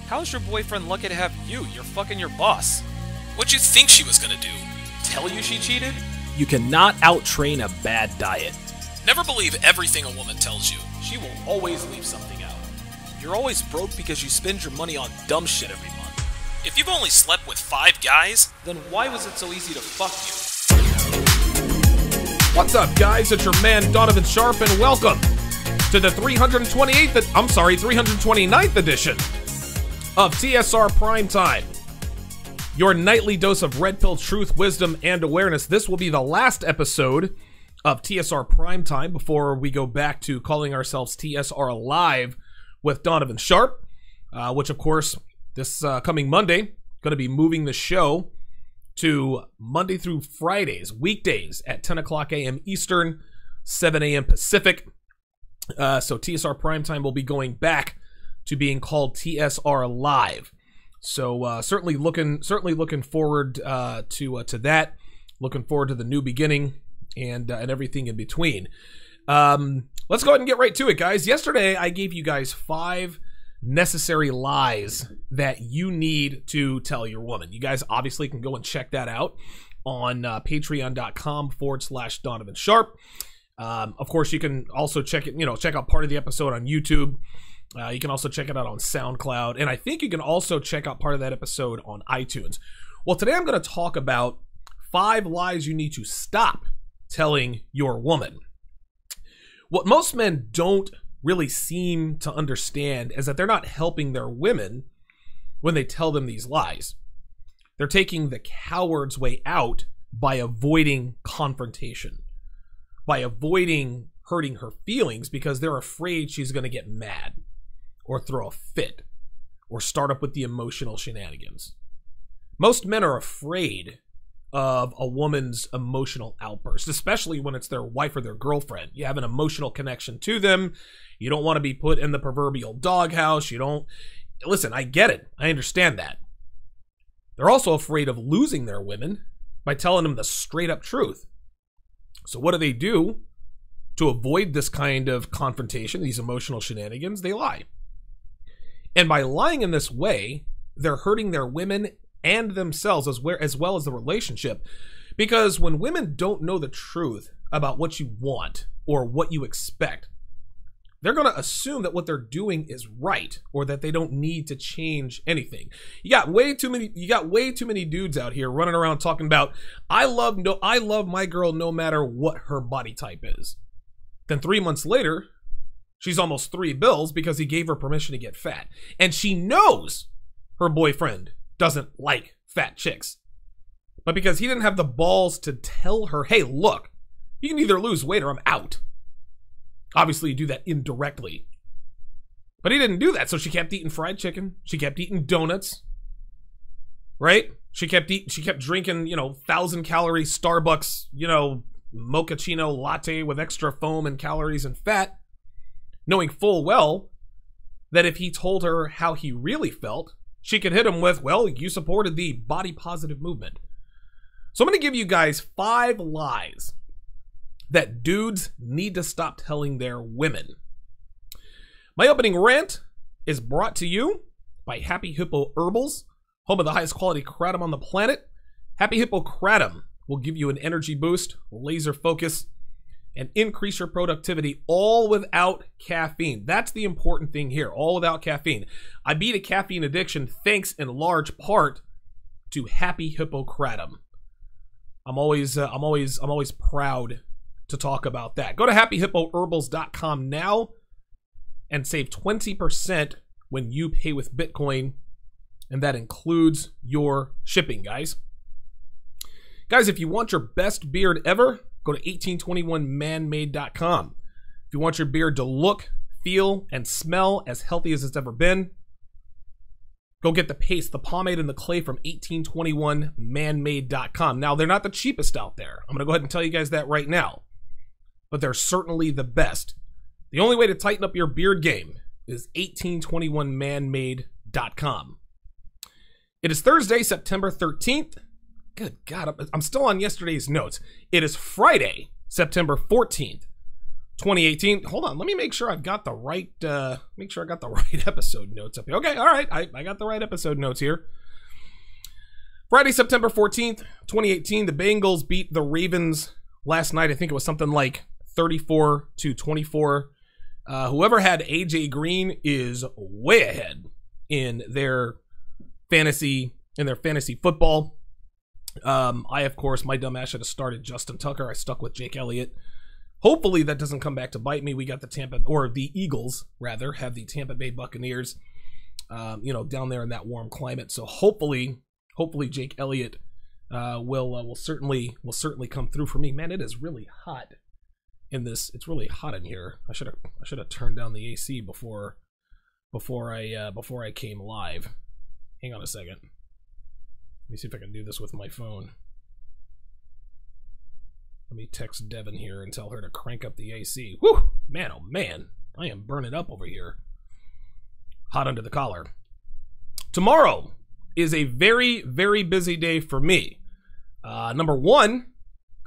How's your boyfriend lucky to have you? You're fucking your boss. What'd you think she was gonna do? Tell you she cheated? You cannot out-train a bad diet. Never believe everything a woman tells you. She will always leave something out. You're always broke because you spend your money on dumb shit every month. If you've only slept with 5 guys, then why was it so easy to fuck you? What's up, guys? It's your man, Donovan Sharpe, and welcome to the 329th edition of TSR Primetime. Your nightly dose of red pill truth, wisdom, and awareness. This will be the last episode of TSR Primetime before we go back to calling ourselves TSR Live with Donovan Sharpe, which, of course, this coming Monday, going to be moving the show to Monday through Fridays, weekdays at 10 o'clock a.m. Eastern, 7 a.m. Pacific. So TSR Primetime will be going back to being called TSR Live. So certainly looking forward to that. Looking forward to the new beginning and everything in between. Let's go ahead and get right to it, guys. Yesterday I gave you guys 5 necessary lies that you need to tell your woman. You guys obviously can go and check that out on patreon.com/Donovan Sharpe. Of course, you can also check out part of the episode on YouTube. You can also check it out on SoundCloud. And I think you can also check out part of that episode on iTunes. Well, today I'm going to talk about 5 lies you need to stop telling your woman. What most men don't really seem to understand is that they're not helping their women when they tell them these lies. They're taking the coward's way out by avoiding confrontation, by avoiding hurting her feelings because they're afraid she's going to get mad or throw a fit or start up with the emotional shenanigans. Most men are afraid of a woman's emotional outburst, especially when it's their wife or their girlfriend. You have an emotional connection to them. You don't want to be put in the proverbial doghouse. Listen, I get it. I understand that. They're also afraid of losing their women by telling them the straight up truth. So what do? To avoid this kind of confrontation, these emotional shenanigans? They lie. And by lying in this way, they're hurting their women and themselves as well as the relationship. Because when women don't know the truth about what you want or what you expect, they're going to assume that what they're doing is right or that they don't need to change anything. You got way too many dudes out here running around talking about, I love my girl no matter what her body type is. Then 3 months later, she's almost 3 bills because he gave her permission to get fat. And she knows her boyfriend doesn't like fat chicks. But because he didn't have the balls to tell her, hey, look, you can either lose weight or I'm out. Obviously, you do that indirectly. But he didn't do that, so she kept eating fried chicken. She kept eating donuts. Right? She kept drinking, 1,000-calorie Starbucks, mochaccino latte with extra foam and calories and fat, knowing full well that if he told her how he really felt, she could hit him with, well, you supported the body positive movement. So I'm going to give you guys 5 lies that dudes need to stop telling their women. My opening rant is brought to you by Happy Hippo Herbals, home of the highest quality kratom on the planet. Happy Hippo Kratom will give you an energy boost, laser focus, and increase your productivity all without caffeine. That's the important thing here, all without caffeine. I beat a caffeine addiction thanks in large part to Happy Hippo Kratom. I'm always proud to talk about that. Go to happyhippoherbals.com now and save 20% when you pay with Bitcoin, and that includes your shipping, guys. Guys, if you want your best beard ever, go to 1821manmade.com. If you want your beard to look, feel, and smell as healthy as it's ever been, go get the paste, the pomade, and the clay from 1821manmade.com. Now, they're not the cheapest out there. I'm going to go ahead and tell you guys that right now. But they're certainly the best. The only way to tighten up your beard game is 1821manmade.com. It is Thursday, September 13th. Good God, I'm still on yesterday's notes. It is Friday, September 14th, 2018. Hold on, let me make sure I've got the right episode notes up here. Okay, all right, I got the right episode notes here. Friday, September 14th, 2018, the Bengals beat the Ravens last night. I think it was something like 34-24. Whoever had AJ Green is way ahead in their fantasy football. I, of course, my dumb ass should have started Justin Tucker. I stuck with Jake Elliott. Hopefully that doesn't come back to bite me. We got the Eagles, rather, have the Tampa Bay Buccaneers, down there in that warm climate. So hopefully Jake Elliott will certainly come through for me. Man, it is really hot in this. It's really hot in here. I should have turned down the AC before I came live. Hang on a second. Let me see if I can do this with my phone. Let me text Devin here and tell her to crank up the AC. Whew! Man, oh man. I am burning up over here. Hot under the collar. Tomorrow is a very, very busy day for me. Number one,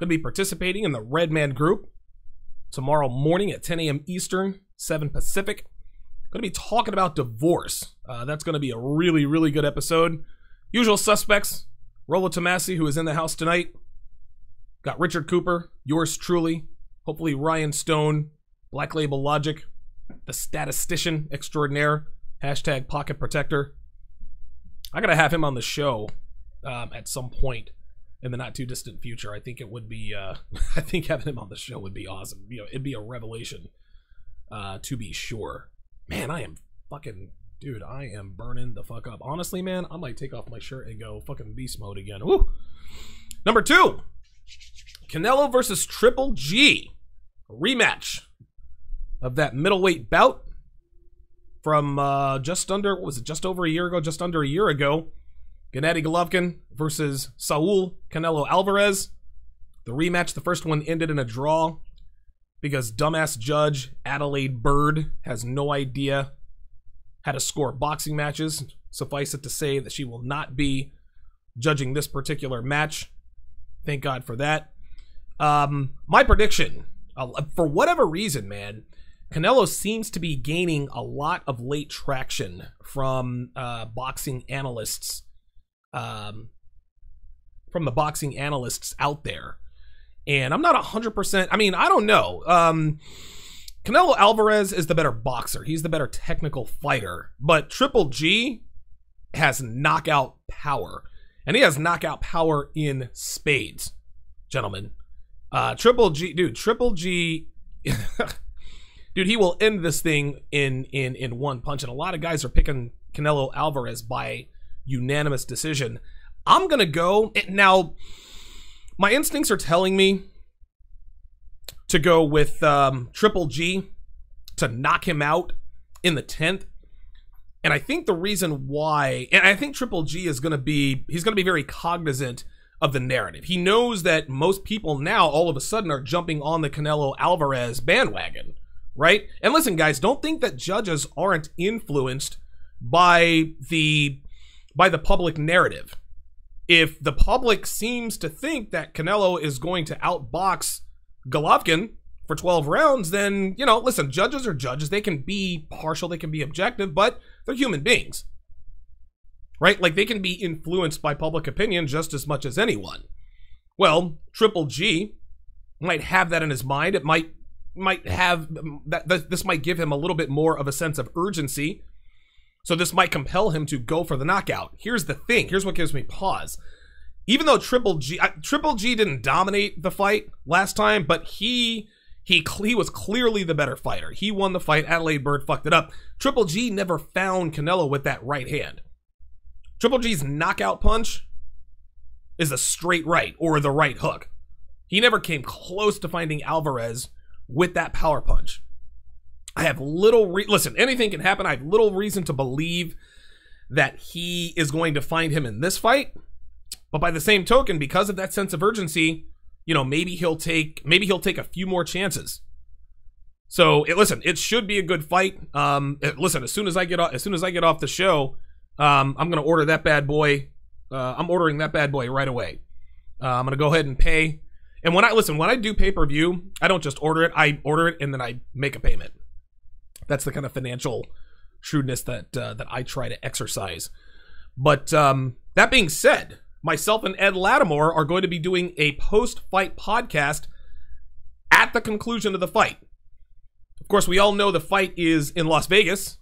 going to be participating in the Red Man group tomorrow morning at 10 a.m. Eastern, 7 Pacific. Going to be talking about divorce. That's going to be a really, really good episode. Usual suspects, Rollo Tomasi, who is in the house tonight. Got Richard Cooper, yours truly. Hopefully Ryan Stone, Black Label Logic, the statistician extraordinaire, hashtag pocket protector. I got to have him on the show at some point in the not too distant future. I think it would be, I think having him on the show would be awesome. It'd be a revelation, to be sure. Man, I am burning the fuck up. Honestly, man, I might take off my shirt and go fucking beast mode again. Woo! Number 2, Canelo versus Triple G. A rematch of that middleweight bout from just over a year ago. Gennady Golovkin versus Saul Canelo Alvarez. The rematch, the first one ended in a draw because dumbass judge Adelaide Bird has no idea how to score boxing matches. Suffice it to say that she will not be judging this particular match. Thank God for that. My prediction, for whatever reason, man, Canelo seems to be gaining a lot of late traction from boxing analysts, from the boxing analysts out there. And I'm not 100%, I mean, I don't know. Canelo Alvarez is the better boxer. He's the better technical fighter. But Triple G has knockout power. And he has knockout power in spades, gentlemen. Triple G, dude, dude, he will end this thing in one punch. And a lot of guys are picking Canelo Alvarez by unanimous decision. I'm going to go, now, my instincts are telling me to go with Triple G to knock him out in the 10th. And I think the reason why, and I think Triple G is going to be, he's going to be very cognizant of the narrative. He knows that most people now all of a sudden are jumping on the Canelo Alvarez bandwagon, right? And listen, guys, don't think that judges aren't influenced by the public narrative. If the public seems to think that Canelo is going to outbox Golovkin for 12 rounds, then, you know, listen, judges are judges. They can be partial, they can be objective, but they're human beings, right? Like, they can be influenced by public opinion just as much as anyone. Well, Triple G might have that in his mind. It might have that. This might give him a little bit more of a sense of urgency. So this might compel him to go for the knockout. Here's the thing. Here's what gives me pause. Even though Triple G didn't dominate the fight last time, but he was clearly the better fighter. He won the fight. Adelaide Bird fucked it up. Triple G never found Canelo with that right hand. Triple G's knockout punch is a straight right or the right hook. He never came close to finding Alvarez with that power punch. I have listen, anything can happen. I have little reason to believe that he is going to find him in this fight. But by the same token, because of that sense of urgency, you know, maybe he'll take a few more chances. So listen, it should be a good fight. Listen, as soon as I get off the show, I'm gonna order that bad boy. I'm ordering that bad boy right away. I'm gonna go ahead and pay. And when I do pay-per-view, I don't just order it. I order it and then I make a payment. That's the kind of financial shrewdness that I try to exercise. But that being said, myself and Ed Lattimore are going to be doing a post-fight podcast at the conclusion of the fight. Of course, we all know the fight is in Las Vegas,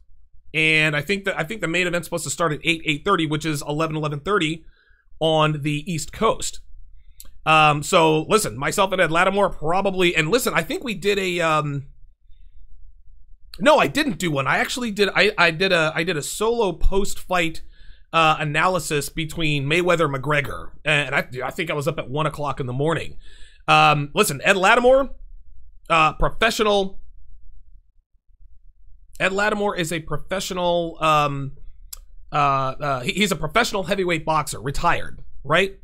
and I think the main event's supposed to start at 8:30, which is 11:30 on the East Coast. So listen, myself and Ed Lattimore probably, and listen, I think we did a no, I didn't do one. I actually did. I did a solo post-fight analysis between Mayweather and McGregor, and I think I was up at 1 o'clock in the morning. Listen, Ed Lattimore, professional. Ed Lattimore is a professional. He's a professional heavyweight boxer, retired, right?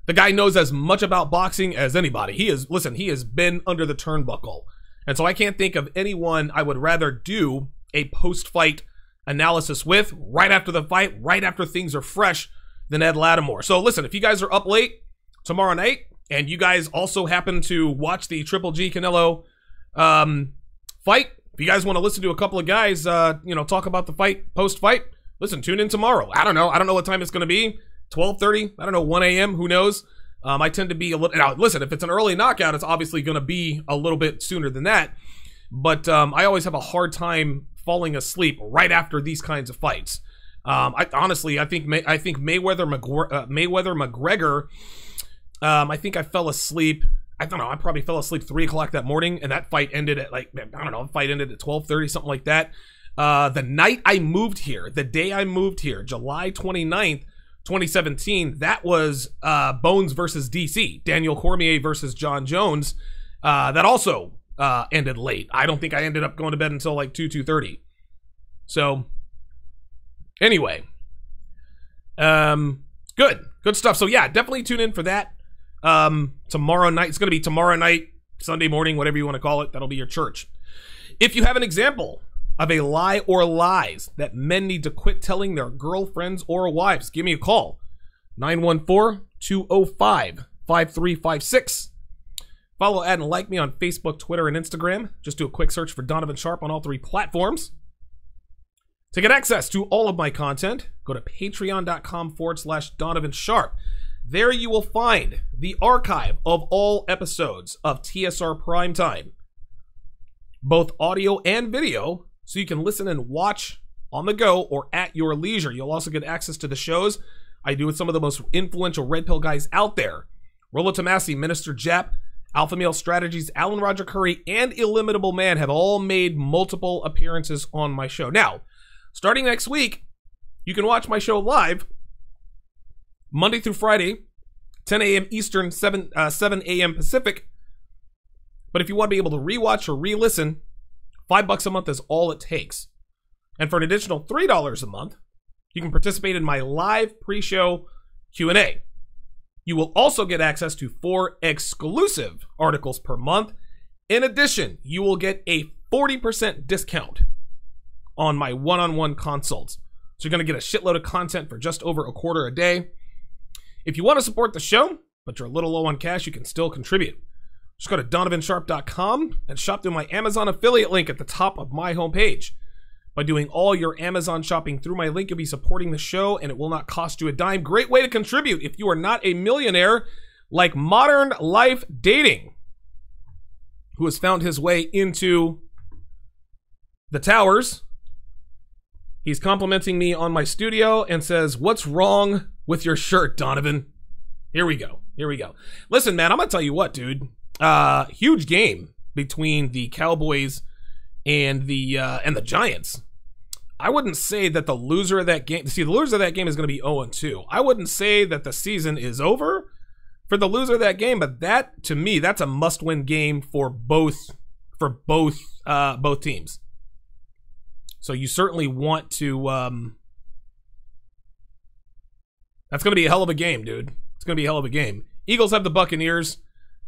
The guy knows as much about boxing as anybody. He has been under the turnbuckle. And so I can't think of anyone I would rather do a post-fight analysis with right after the fight, right after things are fresh, than Ed Lattimore. So listen, if you guys are up late tomorrow night, and you guys also happen to watch the Triple G Canelo fight, if you guys want to listen to a couple of guys, talk about the fight, post-fight, listen, tune in tomorrow. I don't know what time it's going to be, 12:30, I don't know, 1 a.m., who knows? I tend to be a little... Now, listen, if it's an early knockout, it's obviously going to be a little bit sooner than that. But I always have a hard time falling asleep right after these kinds of fights. I think Mayweather-McGregor, I think I fell asleep... I don't know, I probably fell asleep 3 o'clock that morning, and that fight ended at, at 12:30, something like that. The night I moved here, the day I moved here, July 29th, 2017, that was Bones versus DC, Daniel Cormier versus John Jones. That also ended late. I don't think I ended up going to bed until like 2:30. So, anyway, good stuff. So yeah, definitely tune in for that. Tomorrow night, it's going to be tomorrow night, Sunday morning, whatever you want to call it. That'll be your church. If you have an example of a lie or lies that men need to quit telling their girlfriends or wives, give me a call. 914-205-5356. Follow, add, and like me on Facebook, Twitter, and Instagram. Just do a quick search for Donovan Sharpe on all 3 platforms. To get access to all of my content, go to patreon.com/Donovan Sharpe. There you will find the archive of all episodes of TSR Primetime, both audio and video, so you can listen and watch on the go or at your leisure. You'll also get access to the shows I do with some of the most influential Red Pill guys out there. Rollo Tomassi, Minister Jap, Alpha Male Strategies, Alan Roger Curry, and Illimitable Man have all made multiple appearances on my show. Now, starting next week, you can watch my show live Monday through Friday, 10 a.m. Eastern, 7 a.m. Pacific. But if you want to be able to rewatch or re-listen, $5 a month is all it takes. And for an additional $3 a month, you can participate in my live pre-show Q&A. You will also get access to 4 exclusive articles per month. In addition, you will get a 40% discount on my one-on-one consults. So you're going to get a shitload of content for just over $0.25 a day. If you want to support the show, but you're a little low on cash, you can still contribute. Just go to donovansharpe.com and shop through my Amazon affiliate link at the top of my homepage. By doing all your Amazon shopping through my link, you'll be supporting the show, and it will not cost you a dime. Great way to contribute if you are not a millionaire like Modern Life Dating, who has found his way into the towers. He's complimenting me on my studio and says, "What's wrong with your shirt, Donovan?" Here we go. Listen, man, I'm going to tell you what, dude. Huge game between the Cowboys and the Giants. I wouldn't say that the loser of that game... See, the loser of that game is going to be 0-2. I wouldn't say that the season is over for the loser of that game, but that, to me, that's a must-win game for both teams. So you certainly want to... That's going to be a hell of a game, dude. It's going to be a hell of a game. Eagles have the Buccaneers.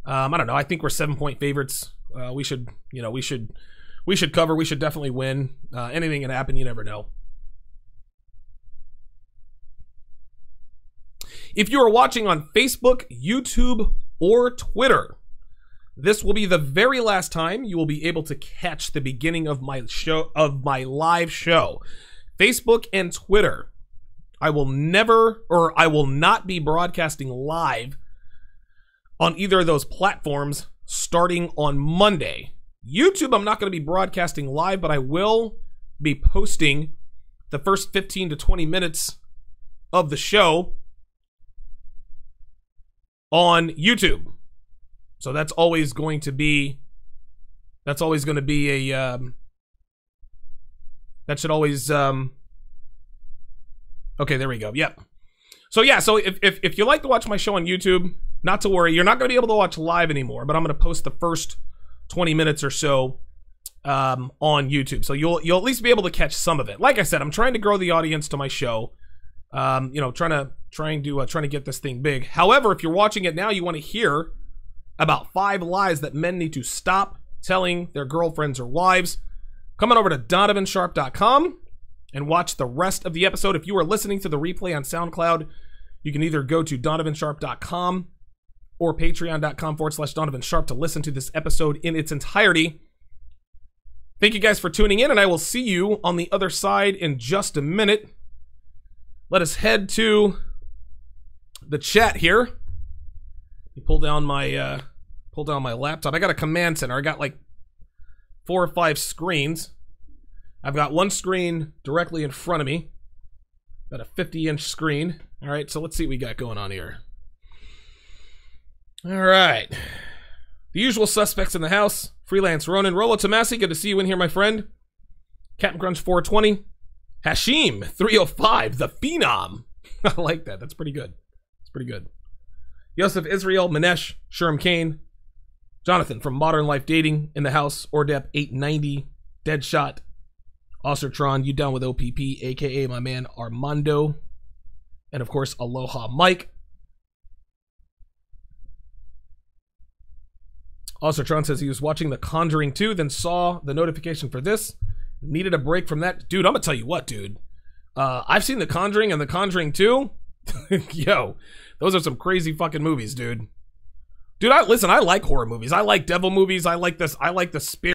I don't know. I think we're 7-point favorites. We should cover. We should definitely win. Anything can happen. You never know. If you are watching on Facebook, YouTube, or Twitter. This will be the very last time you will be able to catch the beginning of my live show. Facebook and Twitter. I will not be broadcasting live on either of those platforms starting on Monday. YouTube, I'm not going to be broadcasting live, but I will be posting the first 15 to 20 minutes of the show on YouTube. So that's always going to be a that should always okay, there we go. Yep. So yeah, so if you like to watch my show on YouTube, not to worry, you're not going to be able to watch live anymore, but I'm going to post the first 20 minutes or so on YouTube. So you'll at least be able to catch some of it. Like I said, I'm trying to grow the audience to my show. You know, trying to get this thing big. However, if you're watching it now, you want to hear about 5 lies that men need to stop telling their girlfriends or wives. Come on over to donovansharpe.com and watch the rest of the episode. If you are listening to the replay on SoundCloud, you can either go to donovansharpe.com or patreon.com/donovansharpe to listen to this episode in its entirety. Thank you guys for tuning in, and I will see you on the other side in just a minute. Let us head to the chat here. You pull down my laptop. I got a command center. I got like 4 or 5 screens. I've got one screen directly in front of me. Got a 50-inch screen. All right, so let's see what we got going on here. All right. The usual suspects in the house. Freelance Ronan. Rolo Tomasi, good to see you in here, my friend. Captain Crunch 420. Hashim 305, the Phenom. I like that. That's pretty good. That's pretty good. Yosef Israel, Manesh, Sherm Kane, Jonathan from Modern Life Dating in the house, Ordep 890, Deadshot, Ossertron, you down with OPP, aka my man Armando, and of course Aloha Mike. Ossertron says he was watching The Conjuring 2, then saw the notification for this. Needed a break from that. Dude, I'm gonna tell you what, dude. I've seen The Conjuring and The Conjuring 2. Yo, those are some crazy fucking movies, dude. Dude, listen, I like horror movies. I like devil movies. I like the spirit.